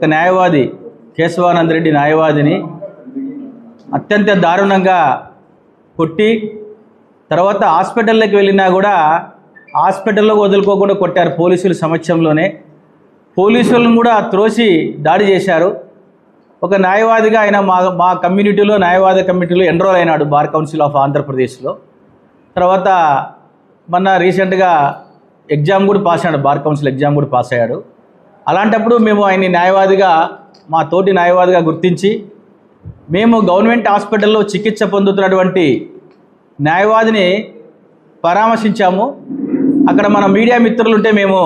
ఒక న్యాయవాది కేశవానంద రెడ్డి న్యాయవాదిని అత్యంత దారుణంగా కొట్టి తర్వాత హాస్పిటల్లోకి వెళ్ళినా కూడా హాస్పిటల్లో వదులుకోకుండా కొట్టారు పోలీసుల సమక్షంలోనే. పోలీసులను కూడా త్రోసి దాడి చేశారు. ఒక న్యాయవాదిగా ఆయన మా కమ్యూనిటీలో న్యాయవాద కమ్యూనిటీలో ఎన్రోల్ అయినాడు బార్ కౌన్సిల్ ఆఫ్ ఆంధ్రప్రదేశ్లో. తర్వాత మొన్న రీసెంట్గా ఎగ్జామ్ కూడా పాస్ అయ్యాడు, బార్ కౌన్సిల్ ఎగ్జామ్ కూడా పాస్ అయ్యాడు. అలాంటప్పుడు మేము ఆయన్ని న్యాయవాదిగా మా తోటి న్యాయవాదిగా గుర్తించి మేము గవర్నమెంట్ హాస్పిటల్లో చికిత్స పొందుతున్నటువంటి న్యాయవాదిని పరామర్శించాము. అక్కడ మన మీడియా మిత్రులు ఉంటే మేము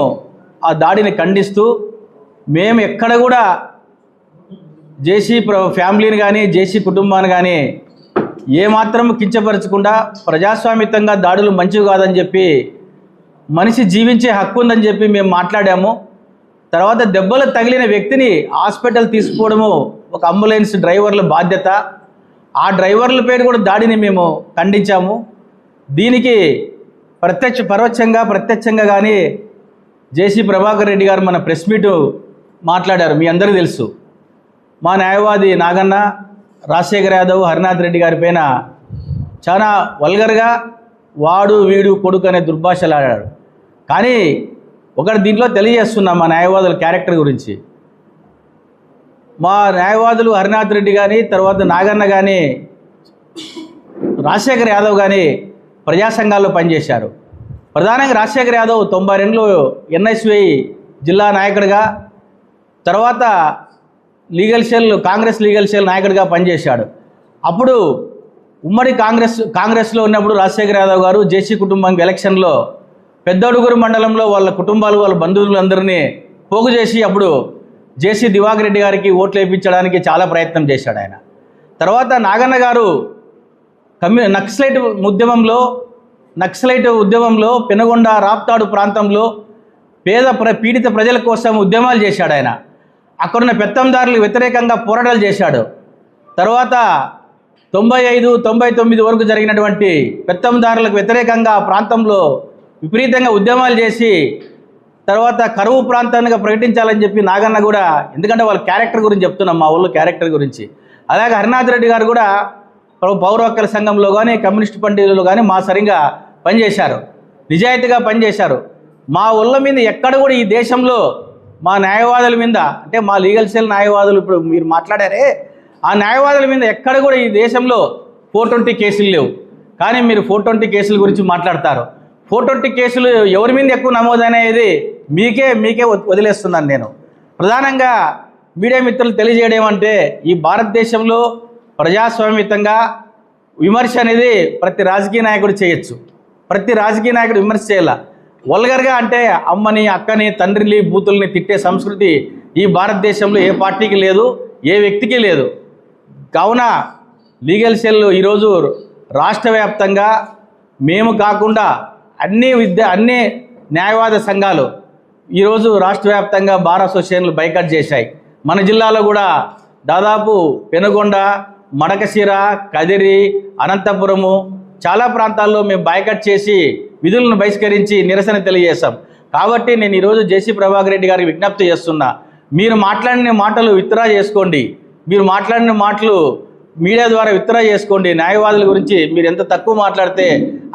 ఆ దాడిని ఖండిస్తూ మేము ఎక్కడ కూడా జేసీ ఫ్యామిలీని కానీ జేసీ కుటుంబాన్ని కానీ ఏమాత్రం కించపరచకుండా ప్రజాస్వామ్యంగా దాడులు మంచివి కాదని చెప్పి మనిషి జీవించే హక్కు ఉందని చెప్పి మేము మాట్లాడాము. తర్వాత దెబ్బలు తగిలిన వ్యక్తిని హాస్పిటల్ తీసుకుపోవడము ఒక అంబులెన్స్ డ్రైవర్ల బాధ్యత. ఆ డ్రైవర్ల పేరు కూడా దాడిని మేము ఖండించాము. దీనికి ప్రత్యక్షంగా కానీ జేసీ ప్రభాకర్ రెడ్డి గారు మన ప్రెస్ మీటు మాట్లాడారు, మీ అందరికీ తెలుసు. మా న్యాయవాది నాగన్న, రాజశేఖర్ యాదవ్, హరినాథ్ రెడ్డి గారి పైన చాలా వల్గర్గా వాడు వీడు కొడుకు అనే దుర్భాషలు ఆడాడు. కానీ ఒకటి దీంట్లో తెలియజేస్తున్నాం మా న్యాయవాదుల క్యారెక్టర్ గురించి. మా న్యాయవాదులు హరినాథ్ రెడ్డి కానీ తర్వాత నాగన్న కానీ రాజశేఖర్ యాదవ్ కానీ ప్రజా సంఘాల్లో పనిచేశారు. ప్రధానంగా రాజశేఖర్ యాదవ్ 92లో ఎన్ఎస్వై జిల్లా నాయకుడిగా, తర్వాత కాంగ్రెస్ లీగల్ సెల్ నాయకుడిగా పనిచేశాడు. అప్పుడు ఉమ్మడి కాంగ్రెస్లో ఉన్నప్పుడు రాజశేఖర్ యాదవ్ గారు జేసీ కుటుంబానికి ఎలక్షన్లో పెద్దడుగురు మండలంలో వాళ్ళ కుటుంబాలు వాళ్ళ బంధువులందరినీ పోగు చేసి అప్పుడు జేసీ దివాకర్ రెడ్డి గారికి ఓట్లు వేయించడానికి చాలా ప్రయత్నం చేశాడు ఆయన. తర్వాత నాగన్న గారు నక్సలైట్ ఉద్యమంలో పెనుగొండ రాప్తాడు ప్రాంతంలో పీడిత ప్రజల కోసం ఉద్యమాలు చేశాడు ఆయన. అక్కడున్న పెత్తందారులకు వ్యతిరేకంగా పోరాటాలు చేశాడు. తర్వాత 95-99 వరకు జరిగినటువంటి పెత్తందారులకు వ్యతిరేకంగా ఆ ప్రాంతంలో విపరీతంగా ఉద్యమాలు చేసి తర్వాత కరువు ప్రాంతానికి ప్రకటించాలని చెప్పి నాగన్న కూడా, ఎందుకంటే వాళ్ళ క్యారెక్టర్ గురించి చెప్తున్నాం, మా ఊళ్ళో క్యారెక్టర్ గురించి. అలాగే హరినాథ్ రెడ్డి గారు కూడా పౌర హక్కుల సంఘంలో కానీ కమ్యూనిస్ట్ పార్టీలో కానీ మా సరిగా పనిచేశారు, నిజాయితీగా పనిచేశారు. మా ఊళ్ళ మీద ఎక్కడ కూడా ఈ దేశంలో మా న్యాయవాదుల మీద, అంటే మా లీగల్ సెల్ న్యాయవాదులు ఇప్పుడు మీరు మాట్లాడారే, ఆ న్యాయవాదుల మీద ఎక్కడ కూడా ఈ దేశంలో 420 కేసులు లేవు. కానీ మీరు 420 కేసుల గురించి మాట్లాడతారు. 420 కేసులు ఎవరి మీద ఎక్కువ నమోదనేది మీకే వదిలేస్తున్నాను నేను. ప్రధానంగా మీడియా మిత్రులు తెలియజేయడం అంటే, ఈ భారతదేశంలో ప్రజాస్వామ్యంగా విమర్శ అనేది ప్రతి రాజకీయ నాయకుడు చేయొచ్చు. ప్రతి రాజకీయ నాయకుడు విమర్శ చేయాల. వల్గర్గా అంటే అమ్మని, అక్కని, తండ్రిని, బూతుల్ని తిట్టే సంస్కృతి ఈ భారతదేశంలో ఏ పార్టీకి లేదు, ఏ వ్యక్తికి లేదు. కావున లీగల్ సెల్ ఈరోజు రాష్ట్ర వ్యాప్తంగా మేము కాకుండా అన్ని న్యాయవాద సంఘాలు ఈరోజు రాష్ట్ర వ్యాప్తంగా బార్ అసోసియేషన్లు బైకాట్ చేశాయి. మన జిల్లాలో కూడా దాదాపు పెనుగొండ, మడకశిర, కదిరి, అనంతపురము చాలా ప్రాంతాల్లో మేము బైకాట్ చేసి విధులను బహిష్కరించి నిరసన తెలియజేశాం. కాబట్టి నేను ఈరోజు జేసీ ప్రభాకర్ రెడ్డి గారికి విజ్ఞప్తి చేస్తున్నా, మీరు మాట్లాడిన మాటలు విత్డ్రా చేసుకోండి. మీరు మాట్లాడిన మాటలు మీడియా ద్వారా విత్డ్రా చేసుకోండి. న్యాయవాదుల గురించి మీరు ఎంత తక్కువ మాట్లాడితే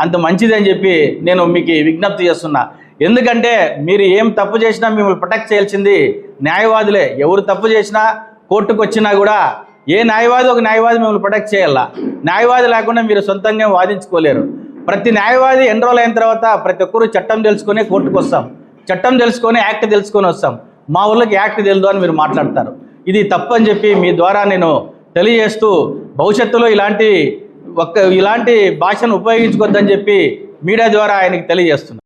అంత మంచిదని చెప్పి నేను మీకు విజ్ఞప్తి చేస్తున్నా. ఎందుకంటే మీరు ఏం తప్పు చేసినా మిమ్మల్ని ప్రొటెక్ట్ చేయాల్సింది న్యాయవాదులే. ఎవరు తప్పు చేసినా కోర్టుకు వచ్చినా కూడా ఏ న్యాయవాది ఒక న్యాయవాది మిమ్మల్ని ప్రొటెక్ట్ చేయాలా. న్యాయవాది లేకుండా మీరు సొంతంగా వాదించుకోలేరు. ప్రతి న్యాయవాది ఎన్రోల్ అయిన తర్వాత ప్రతి ఒక్కరు చట్టం తెలుసుకొని కోర్టుకు వస్తాం, చట్టం తెలుసుకొని యాక్ట్ తెలుసుకొని వస్తాం. మా ఊళ్ళకి యాక్ట్ తెలియదు అని మీరు మాట్లాడతారు. ఇది తప్పు అని చెప్పి మీ ద్వారా నేను తెలియజేస్తూ, భవిష్యత్తులో ఇలాంటి భాషను ఉపయోగించుకోవద్దని చెప్పి మీడియా ద్వారా ఆయనకి తెలియజేస్తున్నాను.